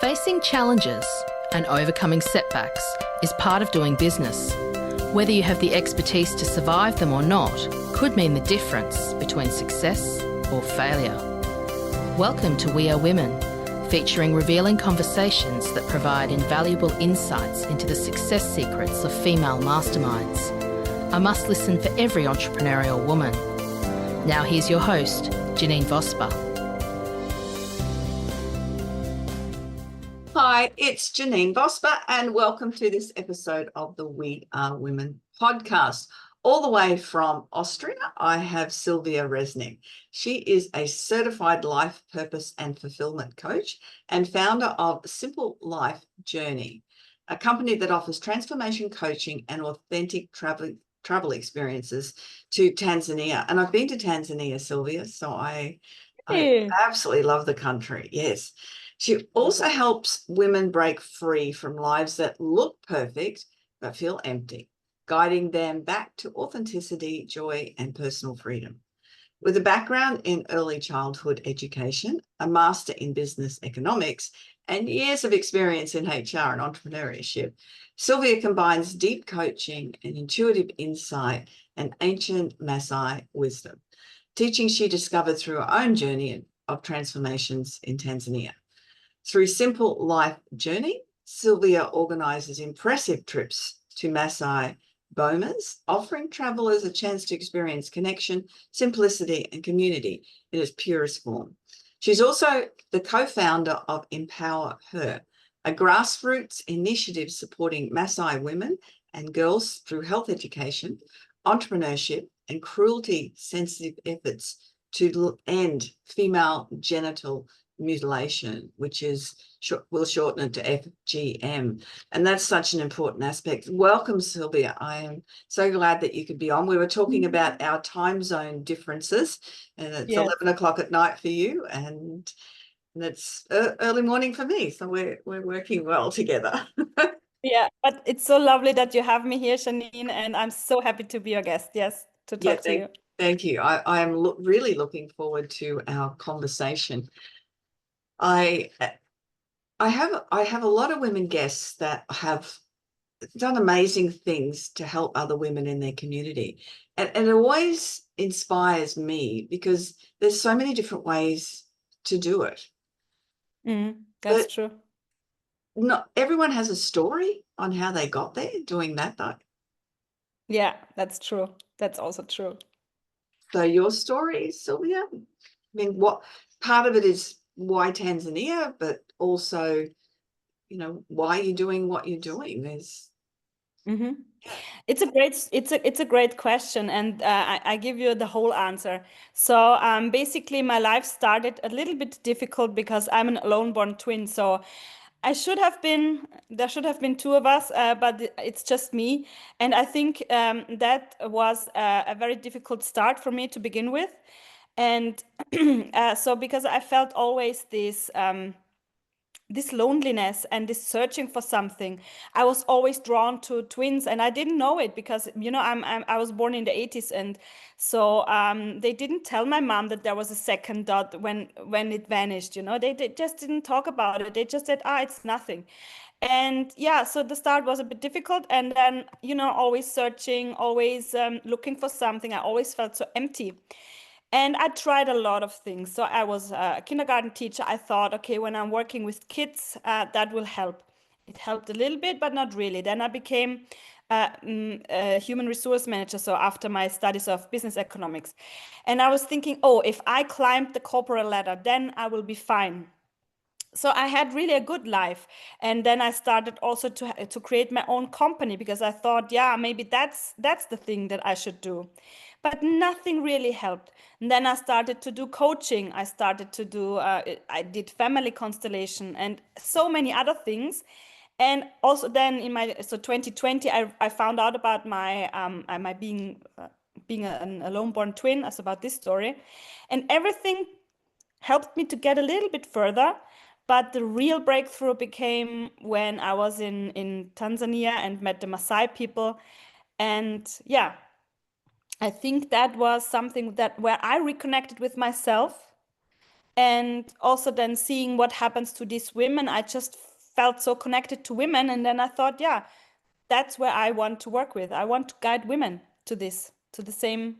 Facing challenges and overcoming setbacks is part of doing business. Whether you have the expertise to survive them or not could mean the difference between success or failure. Welcome to We Are Women, featuring revealing conversations that provide invaluable insights into the success secrets of female masterminds. A must listen for every entrepreneurial woman. Now here's your host, Janeen Vosper. Hi, it's Janeen Vosper, and welcome to this episode of the We Are Women podcast. All the way from Austria, I have Silvia Resnik. She is a certified life purpose and fulfillment coach and founder of Simple Life Journey, a company that offers transformation coaching and authentic travel experiences to Tanzania. And I've been to Tanzania, Silvia, so I absolutely love the country. Yes. She also helps women break free from lives that look perfect but feel empty, guiding them back to authenticity, joy, and personal freedom. With a background in early childhood education, a master in business economics, and years of experience in HR and entrepreneurship, Silvia combines deep coaching and intuitive insight and ancient Maasai wisdom, teaching she discovered through her own journey of transformations in Tanzania. Through Simple Life Journey, Silvia organises impressive trips to Maasai bomas, offering travellers a chance to experience connection, simplicity and community in its purest form. She's also the co-founder of Empower Her, a grassroots initiative supporting Maasai women and girls through health education, entrepreneurship and cruelty-sensitive efforts to end female genital mutilation, which is we'll shorten it to FGM, and that's such an important aspect. Welcome, Silvia. I am so glad that you could be on. We were talking about our time zone differences, and it's 11 o'clock at night for you, and it's early morning for me, so we're working well together. Yeah, but it's so lovely that you have me here, Janeen, and I'm so happy to be your guest. Yes, to talk to you. Thank you. I am really looking forward to our conversation. I have a lot of women guests that have done amazing things to help other women in their community. And it always inspires me because there's so many different ways to do it. That's true. Not everyone has a story on how they got there doing that, though. Yeah, that's true. That's also true. So your story, Silvia, I mean, what part of it is why Tanzania, but also, why you're doing what you're doing. It's a great question, and I give you the whole answer. So basically, my life started a little bit difficult because I'm an alone-born twin. So there should have been two of us, but it's just me. And I think that was a very difficult start for me to begin with. And so because I felt always this loneliness and this searching for something, I was always drawn to twins, and I didn't know it because I was born in the 80s, and so they didn't tell my mom that there was a second dot when it vanished. They just didn't talk about it. They just said, it's nothing. And yeah, so the start was a bit difficult, and then always searching, always looking for something. I always felt so empty. And I tried a lot of things. So I was a kindergarten teacher. I thought, okay, when I'm working with kids, that will help. It helped a little bit, but not really. Then I became a human resource manager. So after my studies of business economics. And I was thinking, if I climbed the corporate ladder, then I will be fine. So I had really a good life. And then I started also to create my own company because I thought, maybe that's the thing that I should do. But nothing really helped. And then I started to do coaching. I started to do, I did family constellation and so many other things. And also then 2020, I found out about my being an alone-born twin, as about this story. And everything helped me to get a little bit further. But the real breakthrough became when I was in Tanzania and met the Maasai people. And I think that was something where I reconnected with myself And also then seeing what happens to these women, I just felt so connected to women. And then I thought, yeah, that's where I want to work with. I want to guide women to this, to the same,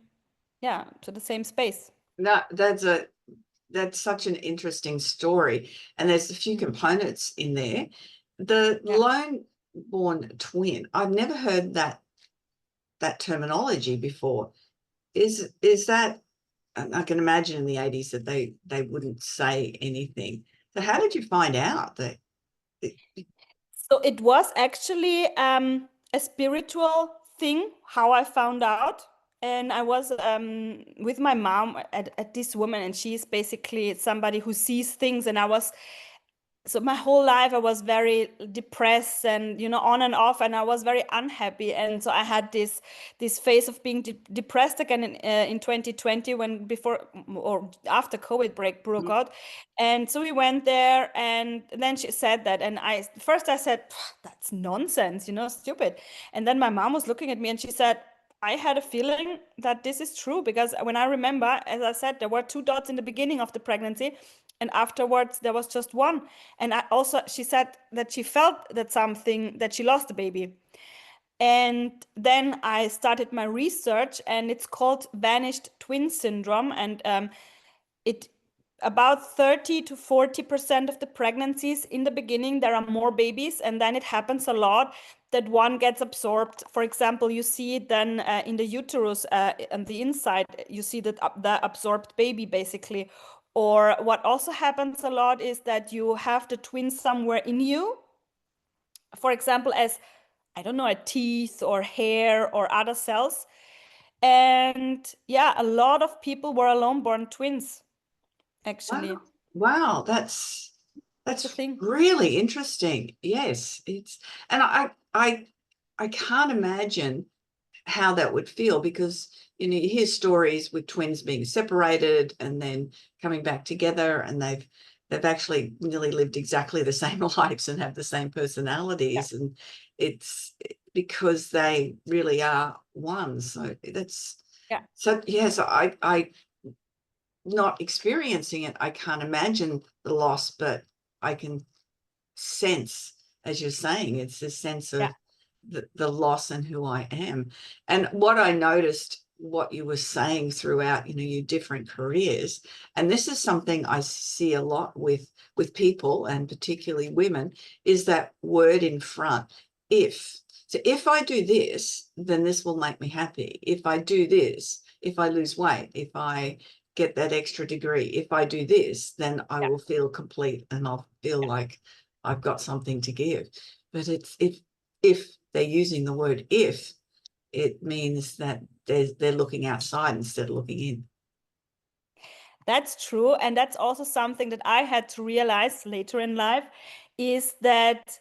yeah, to the same space. No, that's such an interesting story. And there's a few components in there. The Yeah. lone born twin, I've never heard that terminology before. Is that, I can imagine in the 80s that they wouldn't say anything. So how did you find out that So it was actually a spiritual thing, how I found out. And I was with my mom at this woman, and she's basically somebody who sees things. And I was, so my whole life I was very depressed and, you know, on and off, and I was very unhappy. And so I had this phase of being depressed again in 2020, when before or after COVID broke out. And so we went there, and then she said that, and I first I said, that's nonsense, you know, stupid. And then my mom was looking at me and she said, I had a feeling that this is true, because when I remember, as I said, there were two dots in the beginning of the pregnancy, and afterwards there was just one. And I also, she said that she felt that something, that she lost the baby. And then I started my research, and it's called vanished twin syndrome. And it about 30 to 40% of the pregnancies in the beginning, there are more babies, and then it happens a lot that one gets absorbed. For example, you see it then in the uterus, on the inside, you see that the absorbed baby basically. Or what also happens a lot is that you have the twin somewhere in you, for example, as, I don't know, a teeth or hair or other cells. And yeah, a lot of people were alone born twins, actually. wow, wow, that's That's the thing. really interesting. Yes, it's, and I can't imagine how that would feel, because you know, you hear stories with twins being separated and then coming back together, and they've actually nearly lived exactly the same lives and have the same personalities, and it's because they really are one. So that's, Yeah. so yes, I not experiencing it, I can't imagine the loss, but I can sense, as you're saying, it's this sense Yeah. of the loss and who I am. And what I noticed, what you were saying throughout, you know, your different careers, and this is something I see a lot with people, and particularly women, is that word in front, if. So if I do this, then this will make me happy. If I do this, if I lose weight, if I get that extra degree, if I do this, then I Yeah. will feel complete and I'll feel like I've got something to give. But it's, if they're using the word if, it means that they're looking outside instead of looking in. That's true. And that's also something that I had to realize later in life, is that,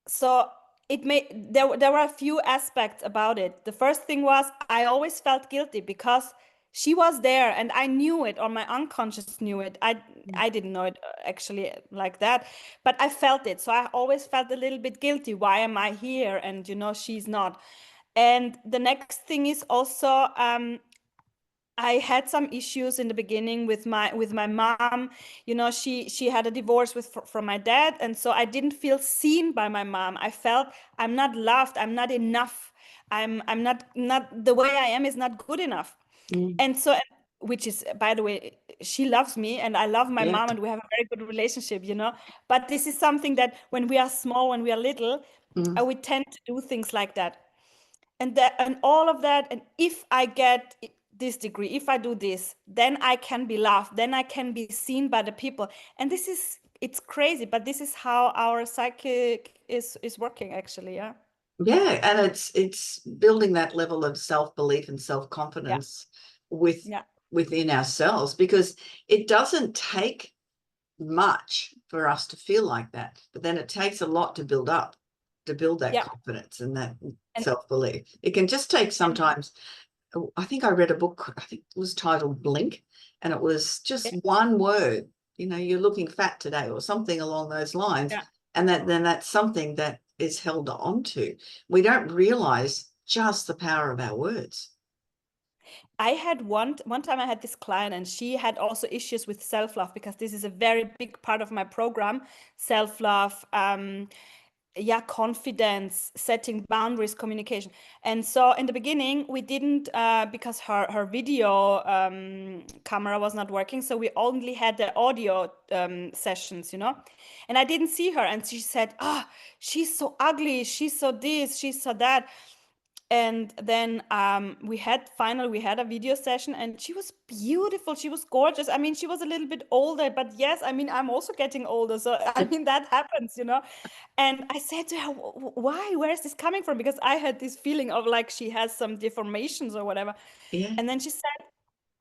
so it may, there were a few aspects about it. The first thing was, I always felt guilty because she was there and I knew it, or my unconscious knew it. I didn't know it actually like that, but I felt it. So I always felt a little bit guilty. Why am I here? And you know, she's not. And the next thing is also, I had some issues in the beginning with my mom. You know, she had a divorce from my dad, and so I didn't feel seen by my mom. I felt I'm not loved. I'm not enough. I'm not the way I am is not good enough. Mm. And so, which is, by the way, she loves me and I love my Yeah. mom and we have a very good relationship, you know. But this is something that when we are small, when we are little, Mm. we tend to do things like that. And that and all of that, and if I get this degree, if I do this, then I can be loved, then I can be seen by the people. And this is, it's crazy, but this is how our psychic is working actually. Yeah. Yeah, and it's building that level of self-belief and Yeah. self-confidence with Yeah. within ourselves, because it doesn't take much for us to feel like that, but then it takes a lot to build up, to build that Yeah. confidence and that And self-belief. It can just take and sometimes. I think I read a book, I think it was titled Blink, and it was just yeah. one word, you know, you're looking fat today or something along those lines. Yeah. And then that's something that is held on to. We don't realize just the power of our words. I had one time I had this client, and she had also issues with self-love, because this is a very big part of my program. Self-love, yeah, confidence, setting boundaries, communication. And so in the beginning we didn't, because her video camera was not working, so we only had the audio sessions, and I didn't see her, and she said, she's so ugly, she's so this, she's so that. And then we had a video session, and she was beautiful, she was gorgeous. I mean, she was a little bit older, but yes, I mean, I'm also getting older, so I mean, that happens. And I said to her, why, where is this coming from? Because I had this feeling of like she has some deformations or whatever. Yeah. And then she said,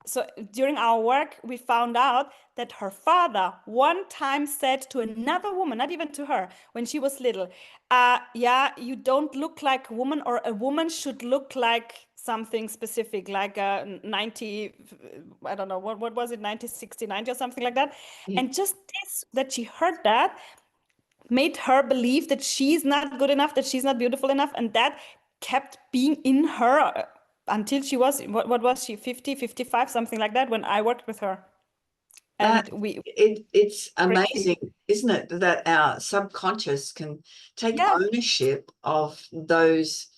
so during our work, we found out that her father one time said to another woman, not even to her, when she was little, yeah, you don't look like a woman, or a woman should look like something specific, like a 90, I don't know, what was it, 90, 60, 90 or something like that. Yeah. And just this, that she heard that, made her believe that she's not good enough, that she's not beautiful enough. And that kept being in her until she was, what was she, 50, 55, something like that, when I worked with her. And It's crazy. amazing, isn't it, that our subconscious can take Yeah, ownership of those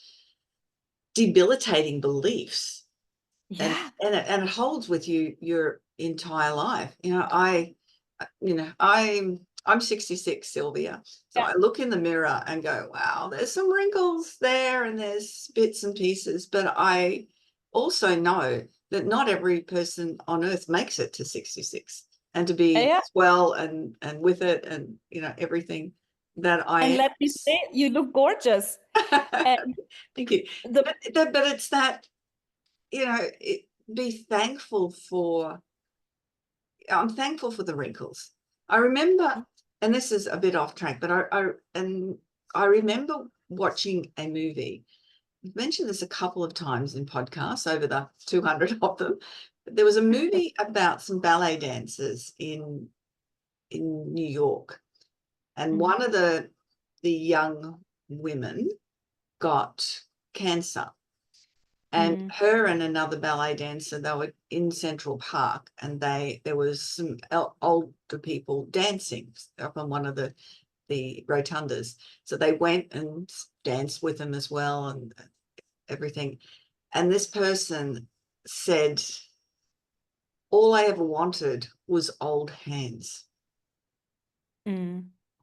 debilitating beliefs, and yeah, it holds with you your entire life. I'm 66, Sylvia. So yeah. I look in the mirror and go, wow, there's some wrinkles there and there's bits and pieces. But I also know that not every person on earth makes it to 66, and to be Yeah. well and with it, and everything that And I let me say, you look gorgeous. am. And Thank you. the But it's that, be thankful for. I'm thankful for the wrinkles. I remember, and this is a bit off track, but I remember watching a movie. I've mentioned this a couple of times in podcasts, over the 200 of them. But there was a movie about some ballet dancers in New York, and one of the young women got cancer. And her and another ballet dancer, they were in Central Park, and there was some older people dancing up on one of the rotundas. So they went and danced with them as well, and everything. And this person said, all I ever wanted was old hands.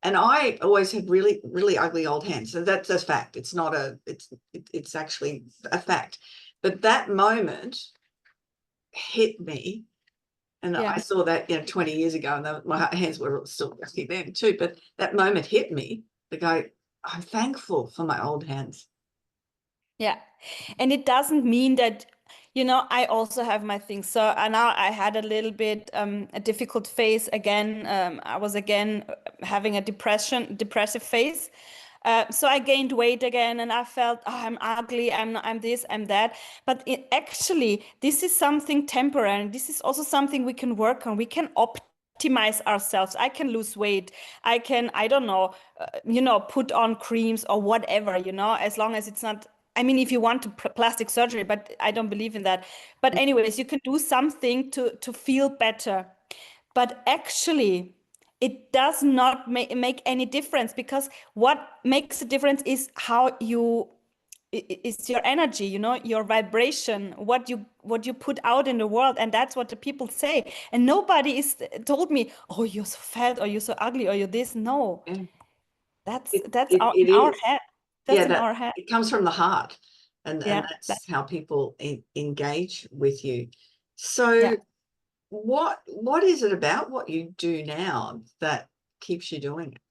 And I always had really, really ugly old hands. So that's a fact. It's not it's actually a fact. But that moment hit me. And I saw that, 20 years ago, and my hands were still ugly then too. But that moment hit me to go, I'm thankful for my old hands. Yeah. And it doesn't mean that, I also have my things. So now I had a little bit a difficult phase again. I was again having a depressive phase. So I gained weight again, and I felt, I'm ugly, I'm this, I'm that. But actually, this is something temporary. This is also something we can work on. We can optimize ourselves. I can lose weight. I can, I don't know, put on creams or whatever, as long as it's not. I mean, if you want to plastic surgery, but I don't believe in that. But anyways, you can do something to feel better. But actually, it does not make any difference, because what makes a difference is how you is your energy, your vibration, what you put out in the world. And that's what the people say. And nobody is told me, oh, you're so fat, or you're so ugly, or you're this. No, Yeah. that's It in our is. head. That's Yeah, in that our head. it comes from the heart, and Yeah, that's how people engage with you. So yeah. what is it about what you do now that keeps you doing it?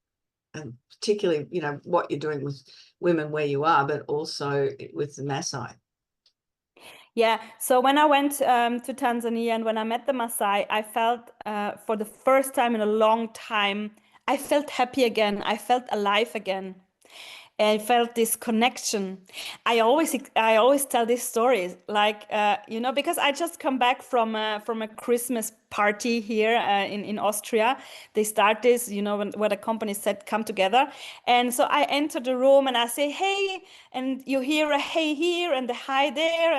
And particularly, what you're doing with women where you are, but also with the Maasai. Yeah. So when I went to Tanzania, and when I met the Maasai, I felt for the first time in a long time, I felt happy again. I felt alive again. I felt this connection. I always tell these stories, like because I just come back from a Christmas party here in Austria. They start this, where the company said come together, and so I enter the room and I say hey, and you hear a hey here and a hi there,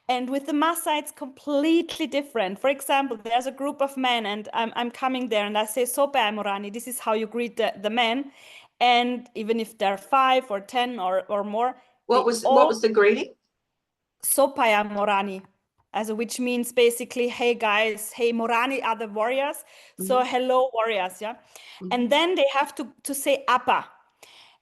and with the Maasai it's completely different. For example, there's a group of men, and I'm coming there, and I say sope amorani. This is how you greet the men. And even if there are 5 or 10 or more, What they was the greeting? sopaya morani, which means basically, hey guys, hey morani are the warriors. So hello warriors, yeah. And then they have to say appa.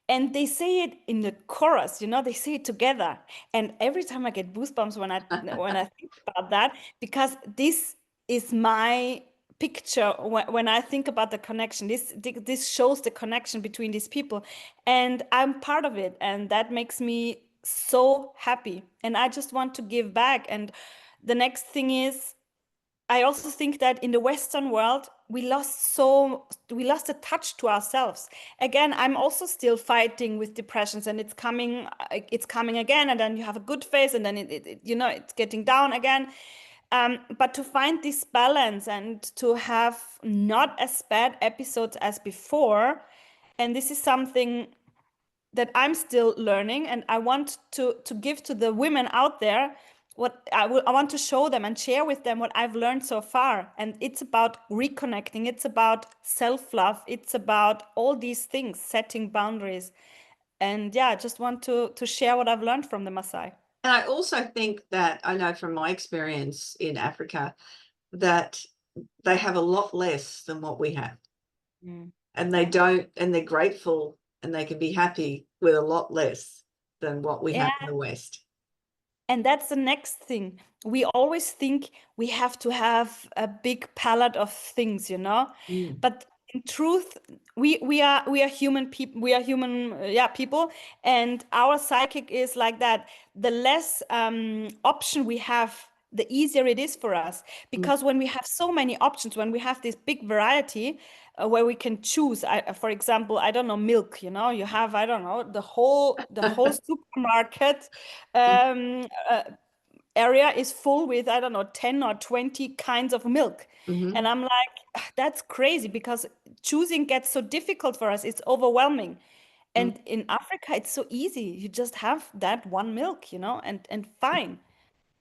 And they say it in the chorus, they say it together. And every time I get goosebumps when I think about that, because this is my picture when I think about the connection. This shows the connection between these people, and I'm part of it, and that makes me so happy. And I just want to give back. And the next thing is, I also think that in the Western world, we lost a touch to ourselves. Again, I'm also still fighting with depressions, and it's coming again, and then you have a good phase, and then it's getting down again. But to find this balance and to have not as bad episodes as before, and this is something that I'm still learning, and I want to give to the women out there what I want to show them and share with them what I've learned so far. And it's about reconnecting, it's about self-love, it's about all these things, setting boundaries. And yeah, I just want to share what I've learned from the Maasai. And I also think that I know from my experience in Africa that they have a lot less than what we have. And they don't, and they're grateful, and they can be happy with a lot less than what we have in the West. And that's the next thing. We always think we have to have a big palette of things, But in truth, we are human people. We are human, people, and our psychic is like that. The less option we have, the easier it is for us. Because when we have so many options, when we have this big variety, where we can choose, for example, I don't know, milk. You have, I don't know, the whole supermarket area is full with, I don't know, 10 or 20 kinds of milk. And I'm like, that's crazy, because choosing gets so difficult for us. It's overwhelming. And in Africa, it's so easy. You just have that one milk, and fine.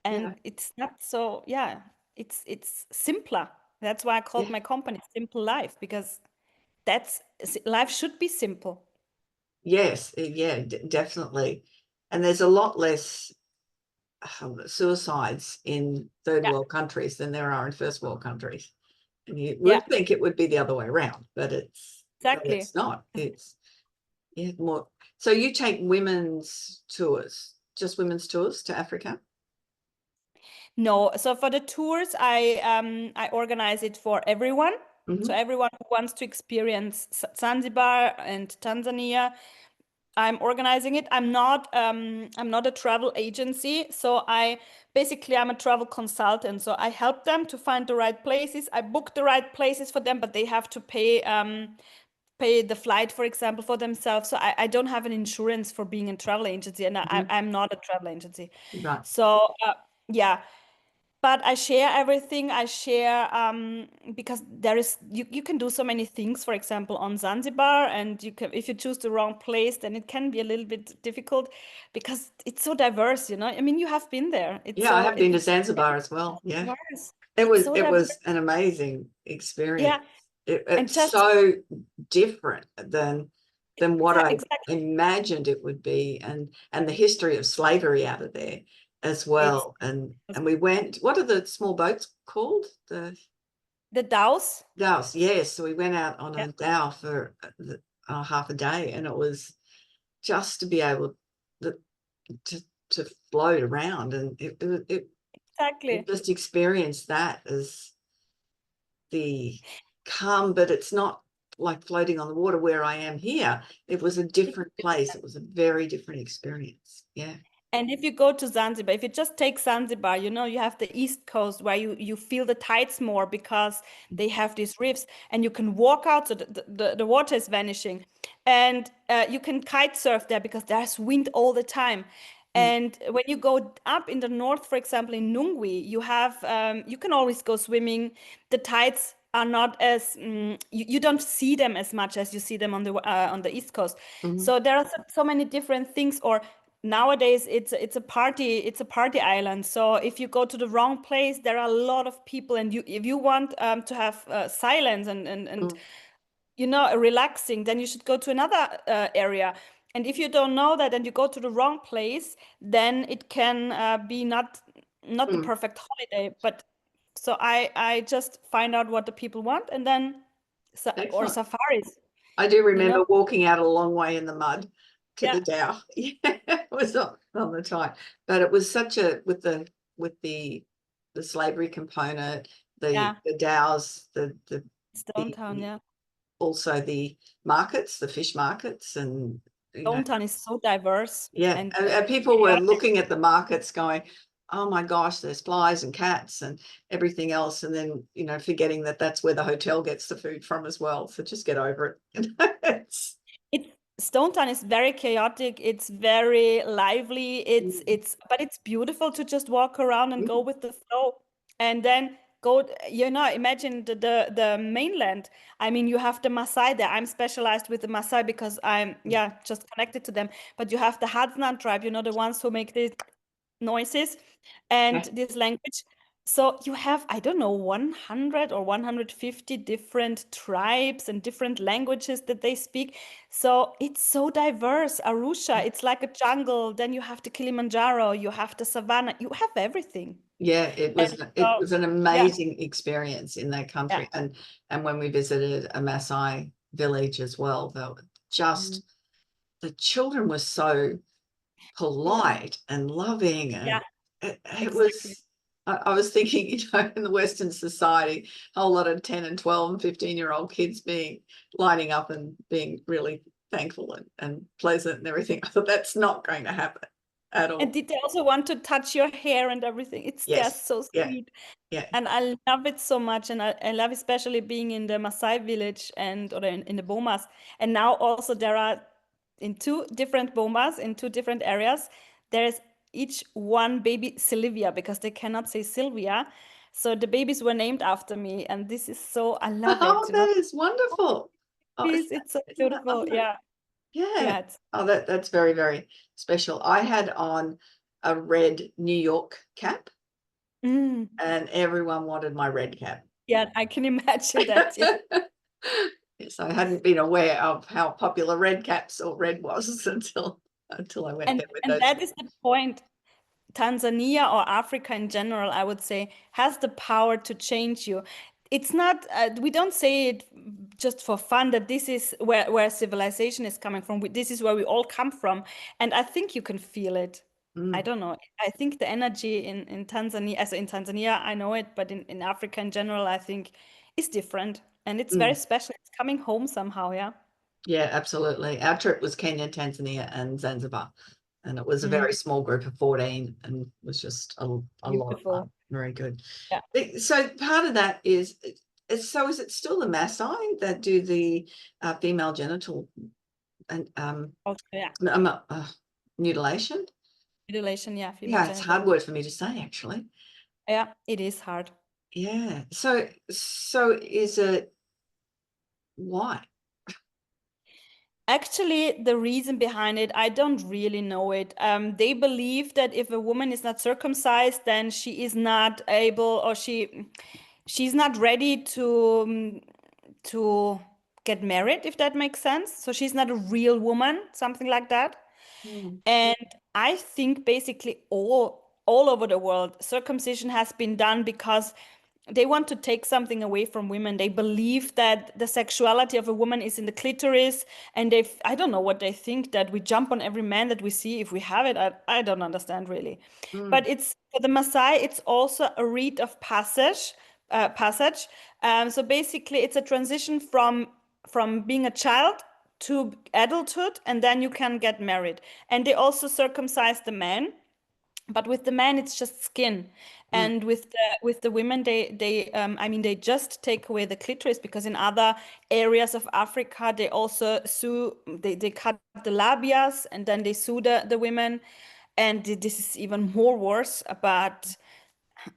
And it's not so, yeah, it's simpler. That's why I called my company Simple Life, because life should be simple. Yes, yeah, definitely. And there's a lot less suicides in third Yeah, world countries than there are in first world countries. And you yeah, would think it would be the other way around, but exactly. it's not. It's more. So you take women's tours, just women's tours to Africa? No, so for the tours, I organize it for everyone. So everyone who wants to experience Zanzibar and Tanzania, I'm organizing it. I'm not a travel agency, so I'm a travel consultant. So I help them to find the right places. I book the right places for them, but they have to pay the flight, for example, for themselves. So I don't have an insurance for being a travel agency, and I'm not a travel agency. Right. So yeah, but I share everything. I share because you can do so many things. For example, on Zanzibar, and if you choose the wrong place, then it can be a little bit difficult, because it's so diverse. I mean, you have been there. It's Yeah, I so have been to Zanzibar as well. Yeah. diverse. It It's was so it diverse. was an amazing experience. Yeah, and It's just so different than what I exactly. imagined it would be, and the history of slavery out of there as It's well. And we went. What are the small boats called? The the DAOs. dhows. Yes, so we went out on Yeah, a dhow for half a day, and it was just to be able to to float around, and it exactly. just experienced that as the calm, but it's not like floating on the water where I am here. It was a different place. It was a very different experience. Yeah. And if you go to Zanzibar, if you just take Zanzibar, you have the East Coast where you feel the tides more because they have these reefs, and you can walk out, so the water is vanishing. And you can kite surf there because there's wind all the time. Mm, And when you go up in the north, for example, in Nungwi, you can always go swimming. The tides are not as you don't see them as much as you see them on the East Coast. mhm, So there are so many different things. Or nowadays it's a party island. So if you go to the wrong place, there are a lot of people, and if you want to have silence and mm, relaxing, then you should go to another area. And if you don't know that and you go to the wrong place, then it can be not the mm. perfect holiday. But so I just find out what the people want, and then or Excellent. safaris, I do you know remember walking out a long way in the mud to yeah, the Dow. Yeah, it was not on the time, but it was such a with the slavery component, yeah, the Dows, the Stone Town, yeah. also the markets, the fish markets, and Stone Town is so diverse, yeah, and and people were looking at the markets going, oh my gosh, there's flies and cats and everything else, and then forgetting that that's where the hotel gets the food from as well. So just get over it. It's, It Stone Town is very chaotic. It's very lively. mm, But it's beautiful to just walk around and go mm, with the flow, and then go. Imagine the mainland. I mean, you have the Maasai there. I'm specialized with the Maasai because I'm just connected to them. But you have the Hadsnan tribe. The ones who make these noises and yeah, this language. So you have, I don't know, 100 or 150 different tribes and different languages that they speak. So it's so diverse. Arusha, it's like a jungle. Then you have the Kilimanjaro, you have the savannah, you have everything. yeah, And it so, was an yeah, amazing experience in that yeah. country, and when we visited a Maasai village as well, though, Mhm. just the children were so Yeah, polite and loving, yeah, and it exactly. was I was thinking, in the Western society, a whole lot of 10 and 12 and 15-year-old kids lining up and being really thankful and pleasant and everything. I thought that's not going to happen at And all. did they also want to touch your hair and everything? It's Yes. just so Yeah. sweet. Yeah. And I love it so much. And I love especially being in the Maasai village or in the Bomas. And now also there are in two different Bomas, in two different areas, there is each one baby Silvia because they cannot say Sylvia. So the babies were named after me. And this is so, I love Oh, it. that is wonderful. Oh, It's so isn't that beautiful. lovely? Yeah. Yeah. Yeah. It's, Oh, that's very, very special. I had on a red New York cap, mm, and everyone wanted my red cap. yeah, I can imagine that. Yeah. Yes, I hadn't been aware of how popular red caps or red was until I went And there with and those. that is the point. Tanzania or Africa in general, I would say, has the power to change you. It's not, we don't say it just for fun that this is where civilization is coming from. This is where we all come from. And I think you can feel it. I Mm, don't know. I think the energy in Tanzania, as in Tanzania, I know it, but in Africa in general, I think is different. And it's very mm. special. It's coming home somehow, yeah. Yeah, absolutely. Our trip was Kenya, Tanzania, and Zanzibar, and it was a Mm, very small group of 14, and was just a lot of fun. beautiful. Very good. Yeah. So part of that is it still the Maasai that do the female genital and Also, yeah. mutilation? Mutilation, yeah, female Yeah, it's a genital. hard word for me to say, actually. Yeah, it is hard. Yeah. So is it why? Actually, the reason behind it, I don't really know it. They believe that if a woman is not circumcised, then she is not able, or she's not ready to get married, if that makes sense. So she's not a real woman, something like that. Mm, And I think basically all over the world, circumcision has been done because they want to take something away from women. They believe that the sexuality of a woman is in the clitoris, and I don't know what they think, that we jump on every man that we see if we have it. I don't understand really. mm, But it's for the Maasai, it's also a rite of passage. So basically, it's a transition from being a child to adulthood, and then you can get married. And they also circumcise the men. But with the men, it's just skin. And with the women, they just take away the clitoris, because in other areas of Africa, they also they cut the labias, and then they sue the women. And this is even more worse. But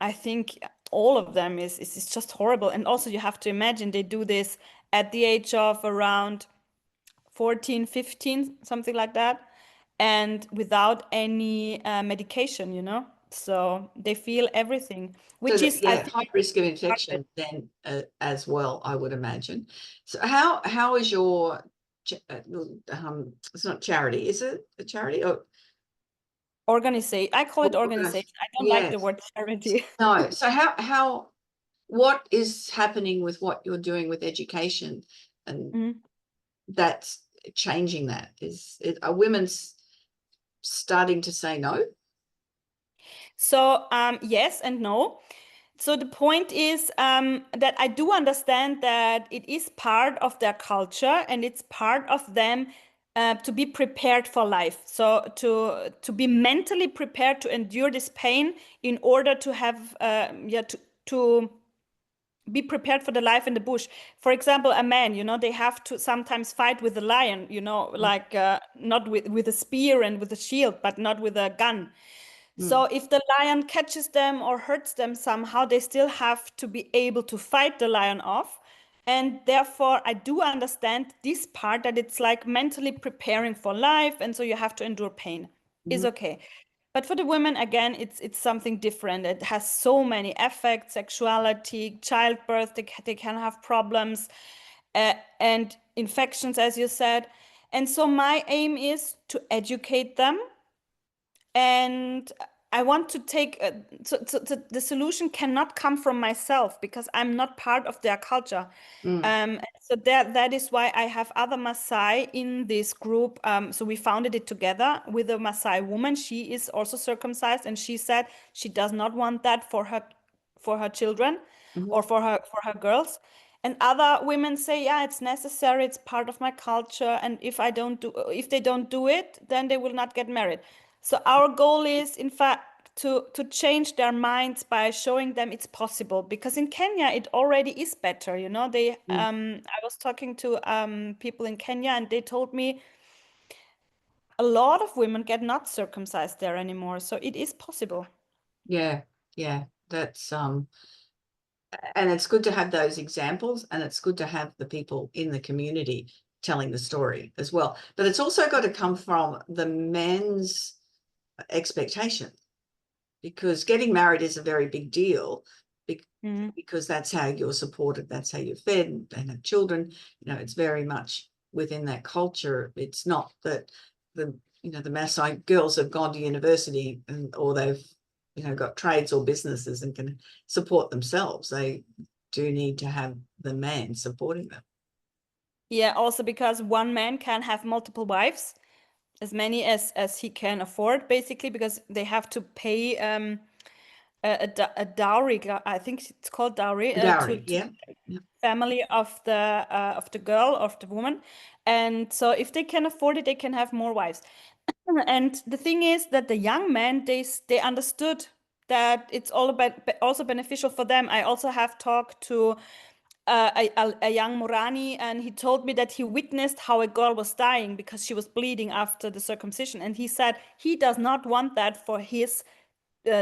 I think all of them is just horrible. And also you have to imagine they do this at the age of around 14, 15, something like that, and without any medication, So they feel everything, So which that, is, I yeah, think, high risk of part of infection it. then as well, I would imagine. So how is your it's not charity, is it a charity? Oh, Organization. I call it organization. I don't like the yes. word charity. No. So what is happening with what you're doing with education, and Mhm. that's changing that? Are women starting to say no? So, yes and no. So the point is that I do understand that it is part of their culture, and it's part of them to be prepared for life. So to be mentally prepared to endure this pain in order to have to be prepared for the life in the bush. For example, a man, they have to sometimes fight with a lion, like not with a spear and with a shield, but not with a gun. So Mm, if the lion catches them or hurts them somehow, they still have to be able to fight the lion off. And therefore, I do understand this part, that it's like mentally preparing for life, and so you have to endure pain. Is mhm, okay. But for the women, again, it's something different. It has so many effects: sexuality, childbirth. They can have problems, and infections, as you said. And so my aim is to educate them, and I want to take so the solution cannot come from myself, because I'm not part of their culture. mm, So that is why I have other Maasai in this group. So we founded it together with a Maasai woman. She is also circumcised, and she said she does not want that for her children, mhm. or for her girls. And other women say, yeah, it's necessary, it's part of my culture, and if they don't do it, then they will not get married. So our goal is, in fact, to change their minds by showing them it's possible. Because in Kenya it already is better. Mm. I was talking to people in Kenya, and they told me a lot of women get not circumcised there anymore. So it is possible. Yeah, yeah, that's and it's good to have those examples, and it's good to have the people in the community telling the story as well. But it's also got to come from the men's expectation, because getting married is a very big deal, Mhm. because that's how you're supported, that's how you're fed and have children. It's very much within that culture. It's not that the Maasai girls have gone to university, or they've got trades or businesses and can support themselves. They do need to have the man supporting them. Yeah, also because one man can have multiple wives, as many as he can afford, basically, because they have to pay a dowry. I think it's called dowry, Dowry, to yeah. Yeah. family of the girl, of the woman. And so if they can afford it, they can have more wives. And the thing is that the young men, they understood that it's all about also beneficial for them. I also have talked to a young Morani, and he told me that he witnessed how a girl was dying because she was bleeding after the circumcision, and he said he does not want that for his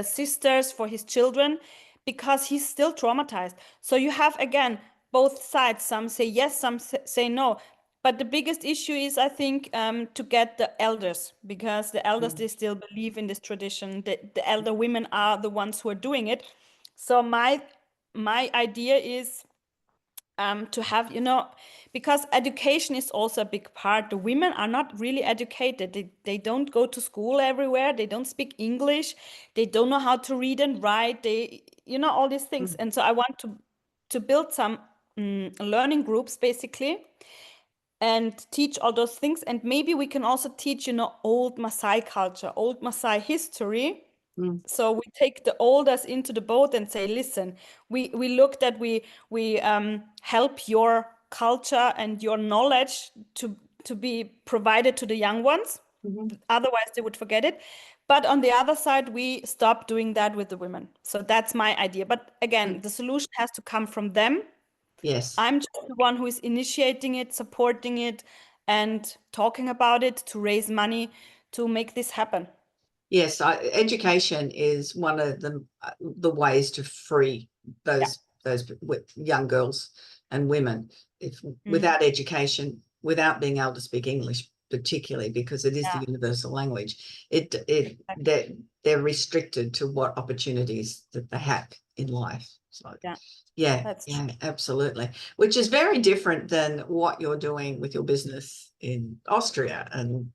sisters, for his children, because he's still traumatized. So you have, again, both sides. Some say yes, some say no. But the biggest issue is, I think, to get the elders, because the elders, Mm. they still believe in this tradition. The elder women are the ones who are doing it. So my idea is to have, because education is also a big part. The women are not really educated. They don't go to school everywhere. They don't speak English. They don't know how to read and write. All these things. Mm. And so I want to build some learning groups, basically, and teach all those things. And maybe we can also teach, old Maasai culture, old Maasai history. Mm. So we take the elders into the boat and say, listen, we look that we help your culture and your knowledge to be provided to the young ones. Mhm. Otherwise, they would forget it. But on the other side, we stop doing that with the women. So that's my idea. But again, the solution has to come from them. Yes. I'm just the one who is initiating it, supporting it, and talking about it to raise money to make this happen. Yes, education is one of the ways to free those young girls and women. If without education, without being able to speak English, particularly because it is the universal language, they're restricted to what opportunities that they have in life. So yeah, absolutely. Which is very different than what you're doing with your business in Austria and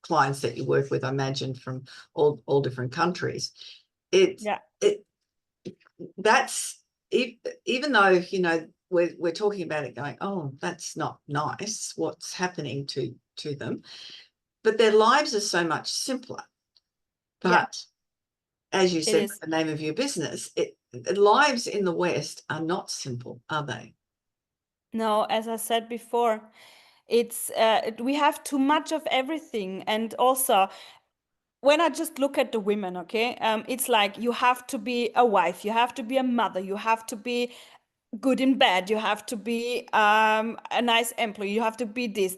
clients that you work with, I imagine, from all different countries. That's even though, you know, we're talking about it going, oh, that's not nice, what's happening to them, but their lives are so much simpler. But as you said, the name of your business, lives in the West are not simple, are they? No, as I said before, it's we have too much of everything. And also, when I just look at the women, okay, it's like you have to be a wife, you have to be a mother, you have to be good in bed, you have to be a nice employee, you have to be this,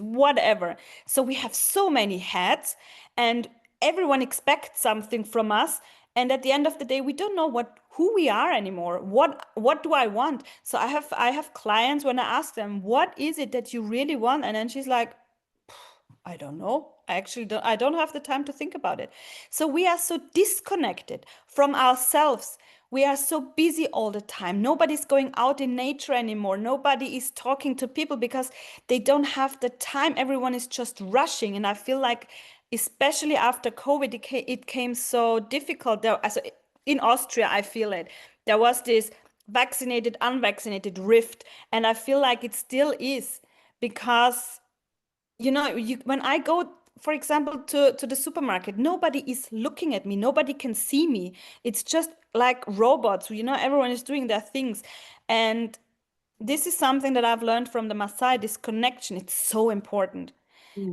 whatever. So we have so many hats, and everyone expects something from us. And at the end of the day, we don't know who we are anymore. What do I want? So I have clients, when I ask them, what is it that you really want? And then she's like, I don't know. I don't have the time to think about it. So we are so disconnected from ourselves. We are so busy all the time. Nobody's going out in nature anymore. Nobody is talking to people because they don't have the time. Everyone is just rushing. And I feel like, especially after COVID, it came so difficult. In Austria, I feel it. There was this vaccinated, unvaccinated rift. And I feel like it still is, because when I go, for example, to the supermarket, nobody is looking at me, nobody can see me. It's just like robots, everyone is doing their things. And this is something that I've learned from the Maasai, this connection. It's so important.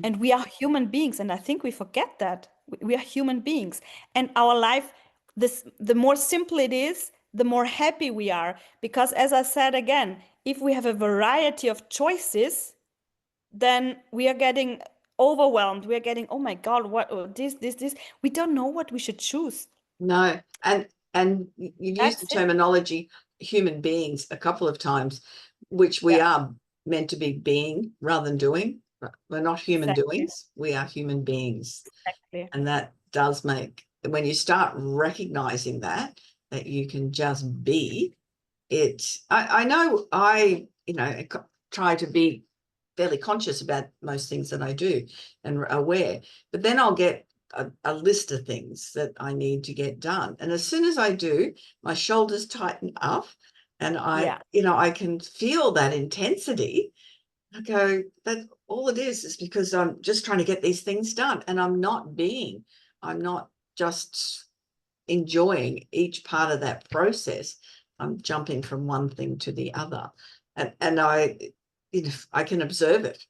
And we are human beings, and I think we forget that. We are human beings. And our life, the more simple it is, the more happy we are. Because as I said again, if we have a variety of choices, then we are getting overwhelmed. We are getting, oh my God, what this. We don't know what we should choose. No, and you've used the terminology human beings a couple of times, which we are meant to be being rather than doing. We're not human doings, we are human beings. And that does make, when you start recognizing that you can just be it. I know I try to be fairly conscious about most things that I do and aware, but then I'll get a list of things that I need to get done. And as soon as I do, my shoulders tighten up and I can feel that intensity. I go, that all it is because I'm just trying to get these things done, and I'm not just enjoying each part of that process. I'm jumping from one thing to the other. And I can observe it,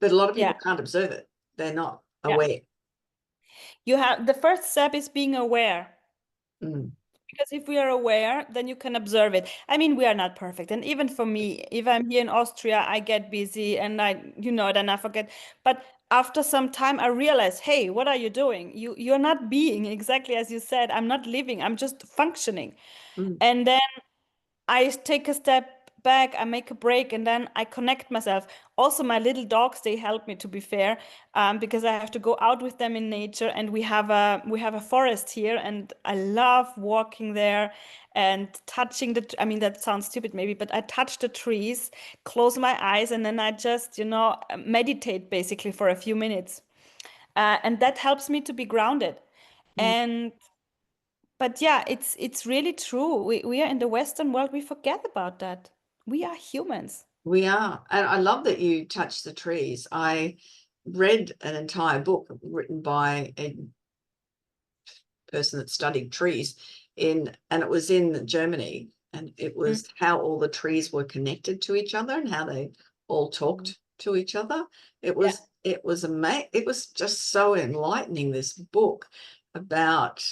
but a lot of people can't observe it. They're not aware. You have, the first step is being aware. Because if we are aware, then you can observe it. I mean, we are not perfect. And even for me, if I'm here in Austria, I get busy and then I forget. But after some time, I realize, hey, what are you doing? You're not being exactly as you said. I'm not living. I'm just functioning. And then I take a step back, I make a break, and then I connect myself. Also, my little dogs, they help me, to be fair, because I have to go out with them in nature, and we have a forest here, and I love walking there and touching I mean, that sounds stupid maybe, but I touch the trees, close my eyes, and then I just, meditate basically for a few minutes. And that helps me to be grounded. But yeah, it's really true. We are in the Western world, we forget about that. We are humans. We are. And I love that you touch the trees. I read an entire book written by a person that studied trees and it was in Germany, and it was how all the trees were connected to each other and how they all talked to each other. It Yeah. was amazing. It was just so enlightening, this book about,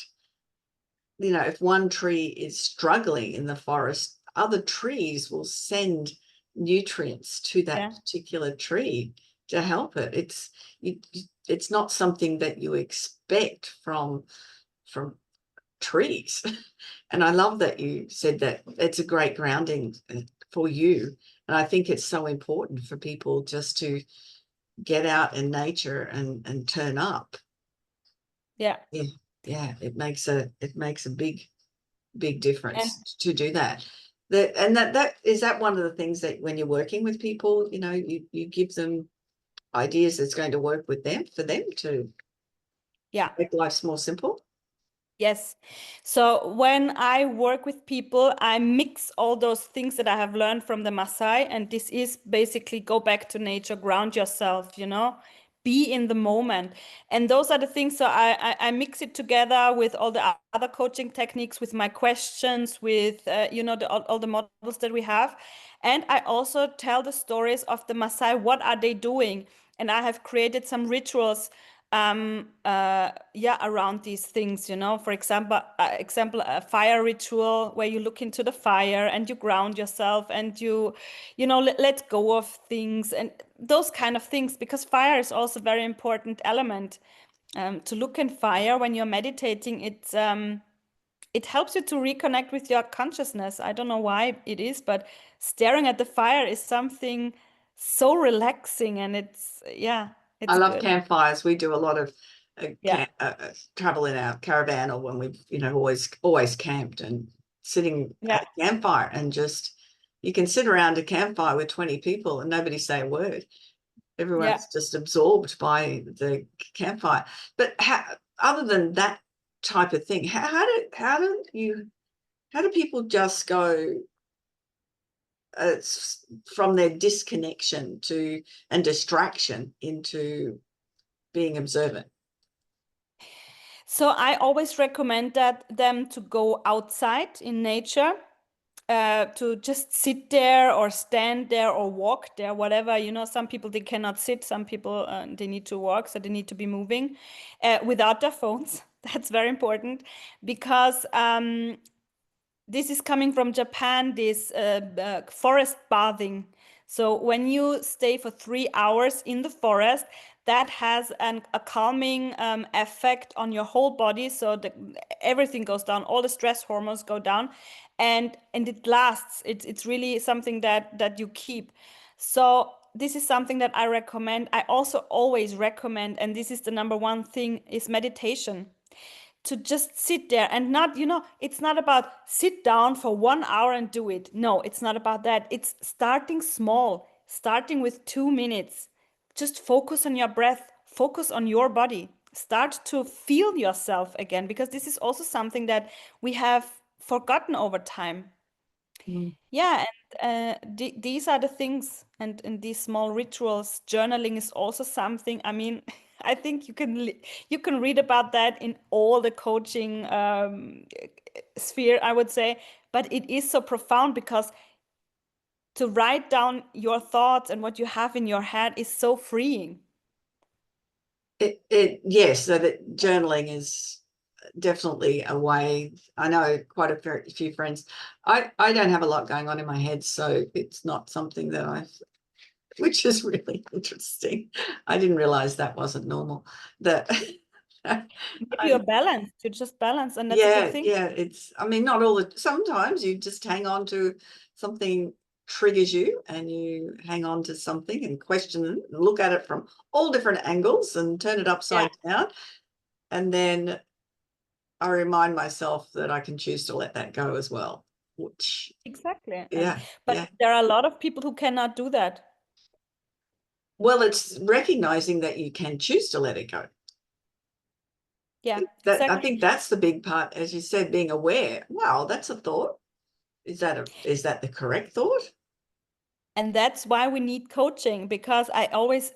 you know, if one tree is struggling in the forest, other trees will send nutrients to that particular tree to help it. It's not something that you expect from trees. And I love that you said that. It's a great grounding for you. And I think it's so important for people just to get out in nature and turn up. Yeah. Yeah. It makes a big And difference to do that. That is that one of the things that when you're working with people, you know, you give them ideas that's going to work with them, for them to yeah. make life more simple. Yes. So when I work with people, I mix all those things that I have learned from the Maasai. And this is basically go back to nature, ground yourself, you know, be in the moment. And those are the things. So I mix it together with all the other coaching techniques, with my questions, with, you know, all the models that we have. And I also tell the stories of the Maasai. What are they doing? And I have created some rituals around these things, you know. For example, a fire ritual where you look into the fire and you ground yourself and you know, let go of things and those kind of things, because fire is also a very important element. To look in fire when you're meditating, it helps you to reconnect with your consciousness. I don't know why it is, but staring at the fire is something so relaxing, and I it's love good. campfires. We do a lot of Yeah. travel in our caravan, or when we've, you know, always camped, and sitting Yeah. at a campfire, and just, you can sit around a campfire with 20 people and nobody say a word. Everyone's just absorbed by the campfire. But other than that type of thing, how do people just go from their disconnection to and distraction into being observant? So I always recommend them to go outside in nature, to just sit there or stand there or walk there, whatever. You know, some people, they cannot sit, some people they need to walk, so they need to be moving without their phones. That's very important, because this is coming from Japan, this forest bathing. So when you stay for 3 hours in the forest, that has a calming effect on your whole body. So everything goes down, all the stress hormones go down, and it lasts. It's really something that you keep. So this is something that I recommend. I also always recommend, and this is the number one thing, is meditation. To just sit there and not, you know, it's not about sit down for 1 hour and do it. No, it's not about that. It's starting small, starting with 2 minutes. Just focus on your breath, focus on your body. Start to feel yourself again, because this is also something that we have forgotten over time. Mm. Yeah, and these are the things, and these small rituals. Journaling is also something. I mean, I think you can read about that in all the coaching sphere, I would say, but it is so profound, because to write down your thoughts and what you have in your head is so freeing. Yes, so that journaling is definitely a way. I know quite a few friends. I don't have a lot going on in my head, so it's not something that which is really interesting. I didn't realize that wasn't normal. That Maybe you're balanced. You're just balanced, and that's a good thing. it's, I mean, not all sometimes you just hang on to something, triggers you, and you hang on to something and question it and look at it from all different angles and turn it upside down. And then I remind myself that I can choose to let that go as well, which, Exactly. But yeah. there are a lot of people who cannot do that. Well, it's recognizing that you can choose to let it go. Yeah, I exactly. think that's the big part, as you said, being aware. Wow, that's a thought. Is that the correct thought? And that's why we need coaching, because I always,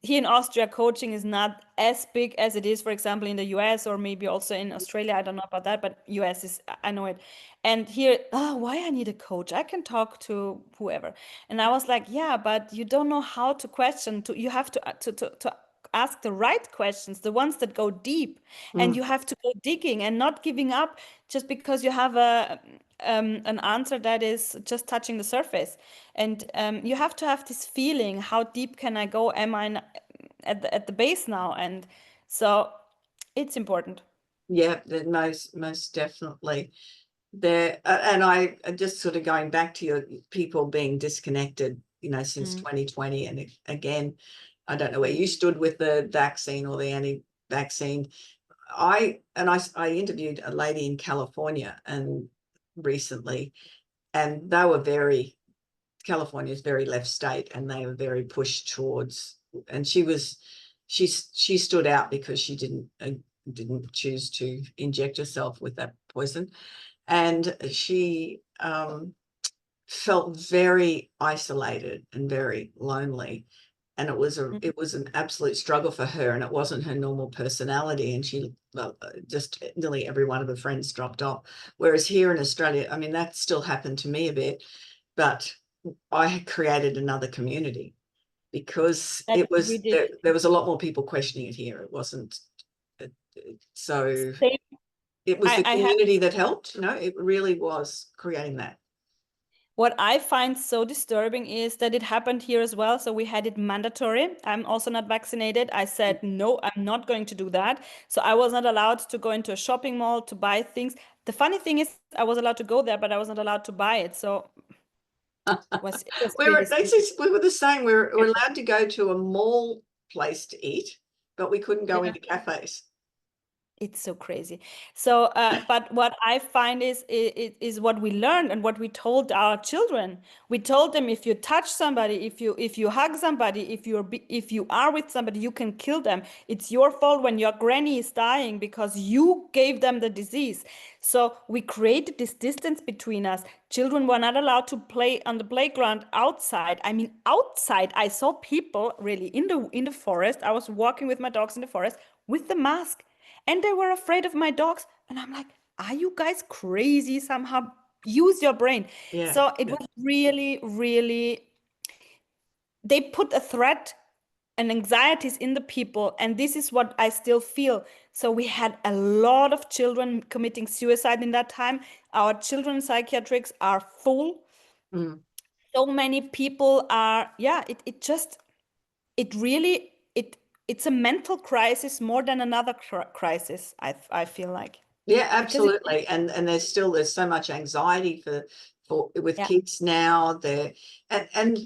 here in Austria, coaching is not as big as it is, for example, in the US or maybe also in Australia. I don't know about that, but US is, I know it. And here, oh, why I need a coach? I can talk to whoever. And I was like, yeah, but you don't know how to question. You have to ask the right questions, the ones that go deep, and Mm. you have to go digging and not giving up just because you have an answer that is just touching the surface. And you have to have this feeling, how deep can I go? Am I at the base now? And so it's important. Yeah, most definitely. There and I just sort of going back to your people being disconnected, since 2020, and again, I don't know where you stood with the vaccine or the anti-vaccine. I interviewed a lady in California and recently, and they were California is very left state, and they were very pushed towards, and she stood out because she didn't choose to inject herself with that poison, and she felt very isolated and very lonely, and it was an absolute struggle for her, and it wasn't her normal personality, and she just nearly every one of her friends dropped off. Whereas here in Australia, I mean, that still happened to me a bit, but I had created another community because That's what we did. there was a lot more people questioning it here. It wasn't so. Same. It was the I have. community that helped. It really was creating that. What I find so disturbing is that it happened here as well. So we had it mandatory. I'm also not vaccinated. I said, no, I'm not going to do that. So I was not allowed to go into a shopping mall to buy things. The funny thing is, I was allowed to go there, but I was not allowed to buy it. So it was We really were scary. we were the same. We're allowed to go to a mall place to eat, but we couldn't go Yeah. into cafes. It's so crazy. So, but what I find is what we learned and what we told our children. We told them, if you touch somebody, if you hug somebody, if you are with somebody, you can kill them. It's your fault when your granny is dying because you gave them the disease. So we created this distance between us. Children were not allowed to play on the playground outside. I mean, outside, I saw people really in the forest. I was walking with my dogs in the forest with the mask, and they were afraid of my dogs. And I'm like, are you guys crazy? Somehow use your brain. Yeah, So it yeah. was really, really, they put a threat and anxieties in the people. And this is what I still feel. So we had a lot of children committing suicide in that time. Our children's psychiatrics are full. Mm. So many people are, yeah, it just, it really, it's a mental crisis more than another crisis, I feel like. Yeah, Because it, absolutely. And there's so much anxiety with yeah, kids now. And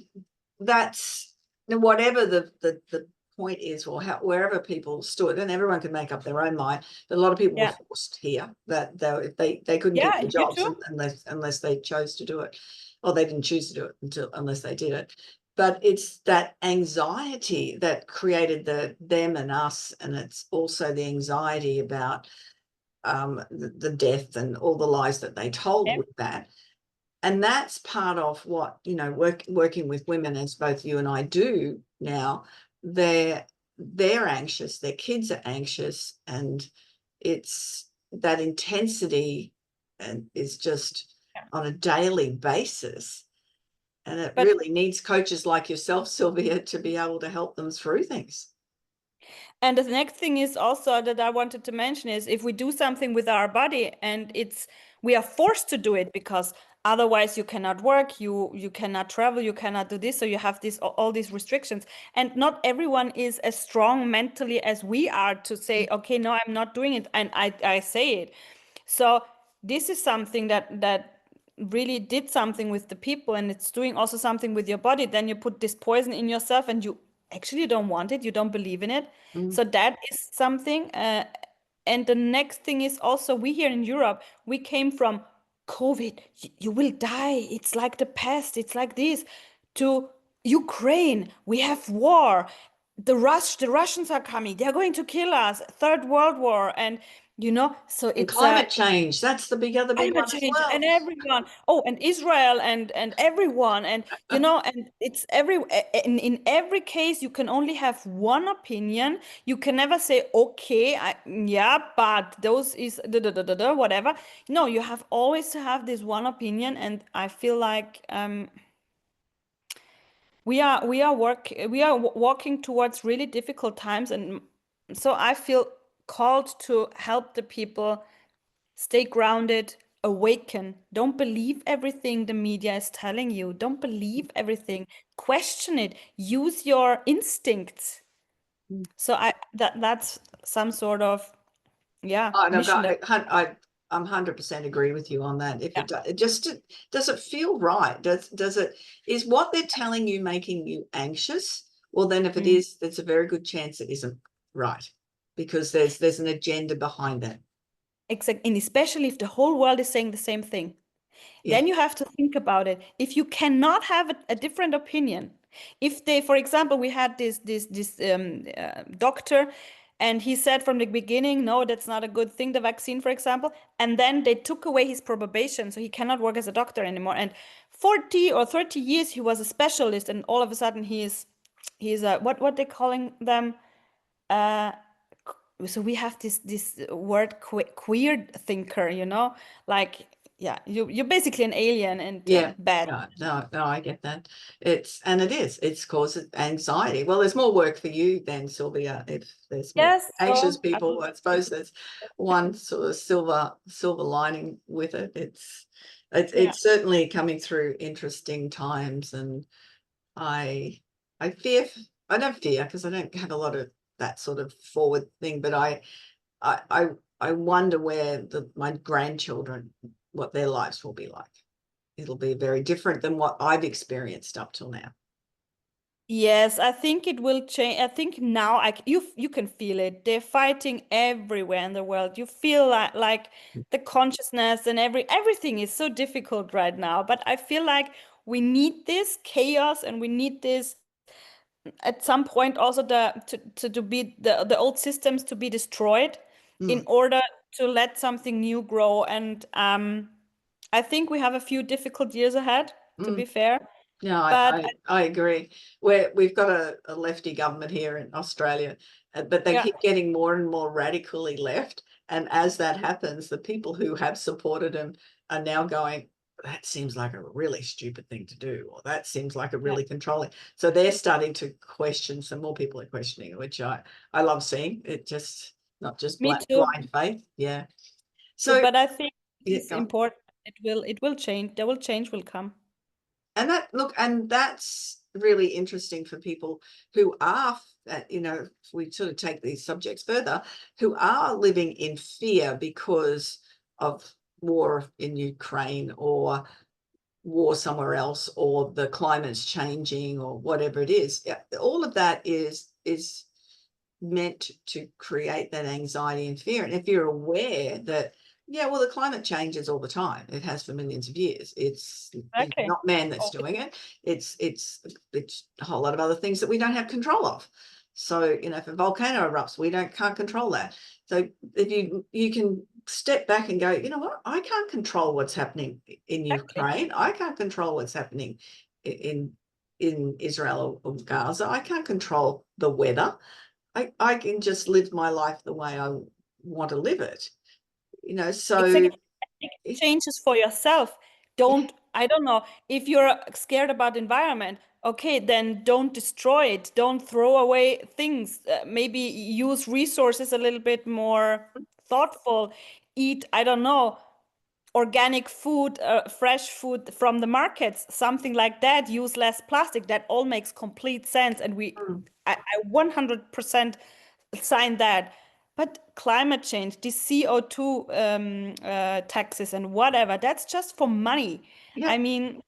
that's whatever the point is, or wherever people stood, and everyone can make up their own mind. But a lot of people were yeah, forced here that they couldn't keep yeah, their you jobs too. unless they chose to do it, or they didn't choose to do it unless they did it. But it's that anxiety that created them and us, and it's also the anxiety about the death and all the lies that they told Yeah. with that. And that's part of what, working with women, as both you and I do now. They're anxious, their kids are anxious, and it's that intensity and is just on a daily basis. And it But really needs coaches like yourself, Sylvia, to be able to help them through things. And the next thing is also that I wanted to mention is, if we do something with our body and we are forced to do it because otherwise you cannot work, you cannot travel, you cannot do this, so you have all these restrictions. And not everyone is as strong mentally as we are to say, okay, no, I'm not doing it, and I say it. So this is something that really did something with the people, and it's doing also something with your body. Then you put this poison in yourself and you actually don't want it, you don't believe in it. Mm. So that is something. And the next thing is also, we here in Europe, we came from COVID, you will die, it's like the pest, it's like this, to Ukraine, we have war, the Russians are coming, they're going to kill us, Third World War. And So And it's climate change, that's the other big climate one as change well. and everyone, and Israel and everyone, and and it's in every case you can only have one opinion. You can never say, okay, yeah, but those is whatever. No, you have always to have this one opinion, and I feel like we are walking towards really difficult times, and so I feel called to help the people stay grounded, awaken. Don't believe everything the media is telling you. Don't believe everything. Question it. Use your instincts. Mm. So that's some sort of And mission that I'm 100% agree with you on that. If yeah. it just does it feel right? Does it, is what they're telling you making you anxious? Well, then if it Mm. is, there's a very good chance it isn't right, because there's an agenda behind that. Exactly. And especially if the whole world is saying the same thing. Yeah. Then you have to think about it. If you cannot have a different opinion, if they, for example, we had this doctor, and he said from the beginning, no, that's not a good thing, the vaccine, for example, and then they took away his probation, so he cannot work as a doctor anymore. And 40 or 30 years he was a specialist, and all of a sudden he's a what they calling them. Uh, so we have this word queer thinker, like yeah, you're basically an alien and Yeah. bad. No, I get that. It's caused anxiety. Well, there's more work for you then, Sylvia, if there's more Yes, anxious so people. I suppose there's one sort of silver lining with it. yeah, It's certainly coming through interesting times, and I I fear I don't fear, because I don't have a lot of that sort of forward thing, but I I, I wonder where my grandchildren, what their lives will be like. It'll be very different than what I've experienced up till now. yes, I think it will change. I think now you can feel it. They're fighting everywhere in the world. You feel like the consciousness and everything is so difficult right now. But I feel like we need this chaos, and we need this at some point also to be the old systems to be destroyed in Mm, order to let something new grow. And I think we have a few difficult years ahead, to mm. be fair. No, But I agree. We've got a lefty government here in Australia, but they yeah, keep getting more and more radically left. And as that happens, the people who have supported him are now going, that seems like a really stupid thing to do, or that seems like a yeah, really controlling. So they're starting to question, some more people are questioning, which I love seeing. It just, not just me too. blind faith. Yeah. Too. So But I think yeah, this is go on. important. It will change. There will change will come. And that's really interesting for people who are, if we sort of take these subjects further, who are living in fear because of war in Ukraine, or war somewhere else, or the climate's changing, or whatever it is. Yeah, all of that is meant to create that anxiety and fear. And if you're aware that, yeah, well, the climate changes all the time. It has for millions of years. It's Okay. not man that's Oh, doing it. It's a whole lot of other things that we don't have control of. So, if a volcano erupts, we can't control that. So if you can step back and go, you know what, I can't control what's happening in exactly. Ukraine. I can't control what's happening in Israel or Gaza. I can't control the weather. I can just live my life the way I want to live it, so Exactly. Changes for yourself. I don't know, if you're scared about the environment, okay, then don't destroy it. Don't throw away things. Maybe use resources a little bit more thoughtful. Eat, I don't know, organic food, fresh food from the markets, something like that. Use less plastic. That all makes complete sense. And Mm. I 100% sign that. But climate change, the CO2 taxes and whatever, that's just for money. Yeah, I mean,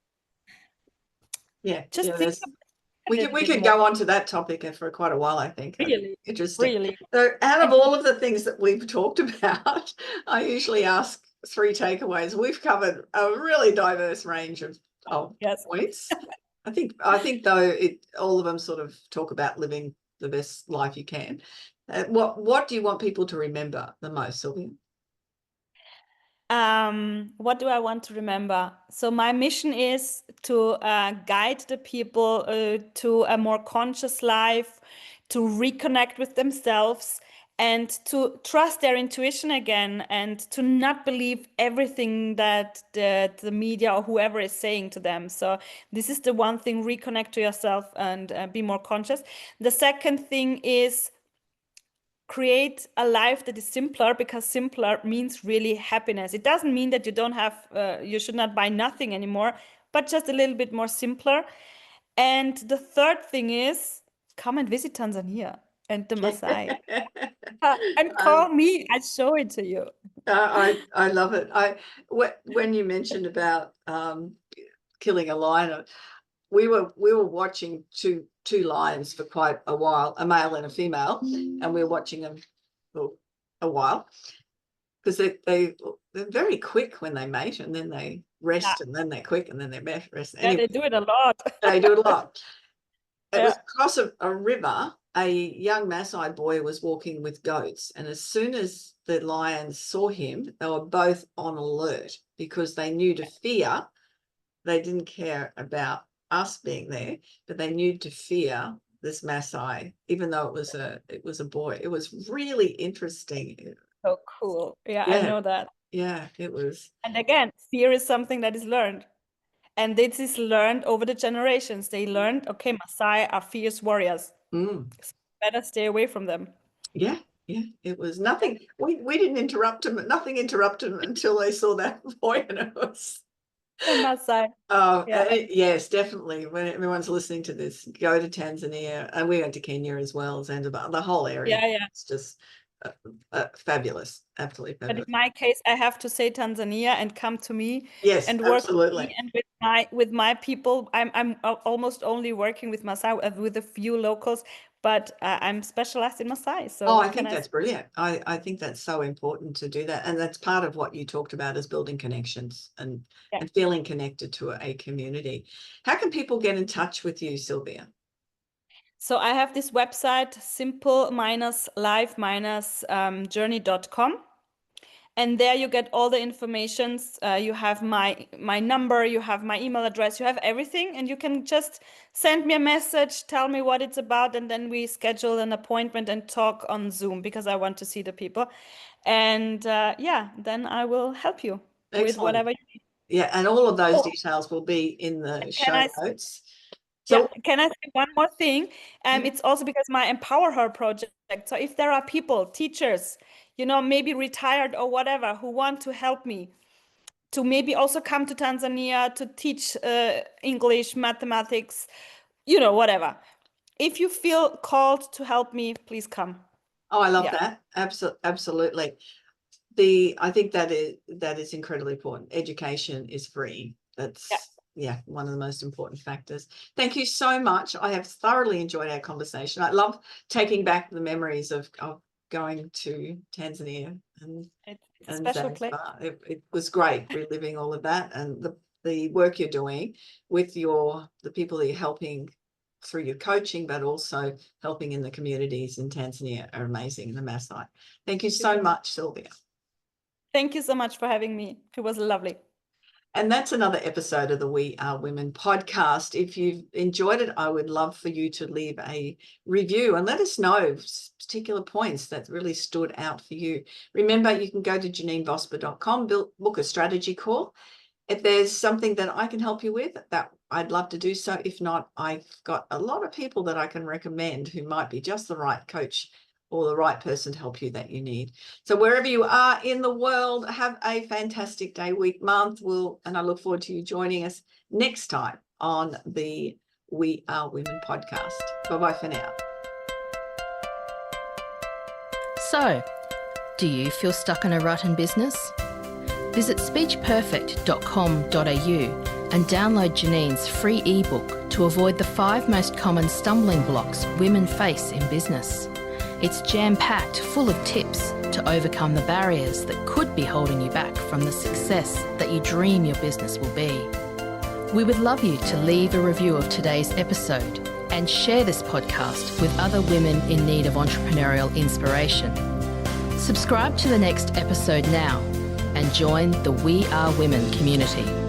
just yeah, think there's, about it a we could little we bit could more. go on to that topic for quite a while, I think. Really, Interesting. really. So out of And all of the things that we've talked about, I usually ask three takeaways. We've covered a really diverse range of yes, points. I think though, all of them sort of talk about living the best life you can. What do you want people to remember the most, Sylvia? What do I want to remember? So my mission is to guide the people to a more conscious life, to reconnect with themselves, and to trust their intuition again, and to not believe everything that the media or whoever is saying to them. So this is the one thing: reconnect to yourself and be more conscious. The second thing is create a life that is simpler, because simpler means really happiness. It doesn't mean that you don't have, you should not buy nothing anymore, but just a little bit more simpler. And the third thing is come and visit Tanzania and the Maasai. And call me, I show it to you. I love it. When you mentioned about killing a lion, we were watching two lions for quite a while, a male and a female, and we were watching them for a while because they're very quick when they mate, and then they rest, and then they're quick, and then they rest. Yeah, they do it a lot. They do it a lot. It was Yeah. across a river. A young Maasai boy was walking with goats, and as soon as the lions saw him, they were both on alert because they knew to fear. They didn't care about us being there, but they knew to fear this Maasai, even though it was a boy. It was really interesting. So cool. Yeah, I Yeah. know that. Yeah, it was. And again, fear is something that is learned. And this is learned over the generations. They learned, okay, Maasai are fierce warriors. Mm. So better stay away from them. Yeah, it was nothing. We didn't interrupt them. Nothing interrupted them until they saw that boy, and it was. The Maasai. Oh, Yeah. yes, definitely. When everyone's listening to this, go to Tanzania, and we went to Kenya as well, Zanzibar, the whole area. Yeah. It's just fabulous, absolutely But fabulous. in my case, I have to say Tanzania and come to me. Yes, and work absolutely. with me and with my people. I'm almost only working with Maasai, with a few locals, but I'm specialized in Maasai. So I think that's brilliant. I think that's so important to do that, and that's part of what you talked about, is building connections and feeling connected to a community. How can people get in touch with you, Sylvia? So I have this website, simple-life-journey.com. And there you get all the informations. You have my number, you have my email address, you have everything, and you can just send me a message, tell me what it's about, and then we schedule an appointment and talk on Zoom, because I want to see the people. And then I will help you with whatever you need. Yeah, and all of those details will be in the show notes. So can I say one more thing? It's also because my Empower Her project. So if there are people, teachers, maybe retired or whatever, who want to help me to maybe also come to Tanzania to teach English, mathematics, whatever. If you feel called to help me, please come. Oh, I love that. Absolutely. I think that is incredibly important. Education is free. That's one of the most important factors. Thank you so much. I have thoroughly enjoyed our conversation. I love taking back the memories of going to Tanzania and special place. It was great reliving all of that, and the work you're doing with the people that you're helping through your coaching, but also helping in the communities in Tanzania are amazing, the Maasai. Thank you so much, Sylvia. Thank you so much for having me. It was lovely. And that's another episode of the We Are Women podcast. If you've enjoyed it, I would love for you to leave a review and let us know particular points that really stood out for you. Remember, you can go to janeenvosper.com, book a strategy call. If there's something that I can help you with, that I'd love to do so. If not, I've got a lot of people that I can recommend who might be just the right coach or the right person to help you that you need. So wherever you are in the world, have a fantastic day, week, month. And I look forward to you joining us next time on the We Are Women podcast. Bye-bye for now. So, do you feel stuck in a rut in business? Visit speechperfect.com.au and download Janeen's free ebook to avoid the 5 most common stumbling blocks women face in business. It's jam-packed full of tips to overcome the barriers that could be holding you back from the success that you dream your business will be. We would love you to leave a review of today's episode and share this podcast with other women in need of entrepreneurial inspiration. Subscribe to the next episode now and join the We Are Women community.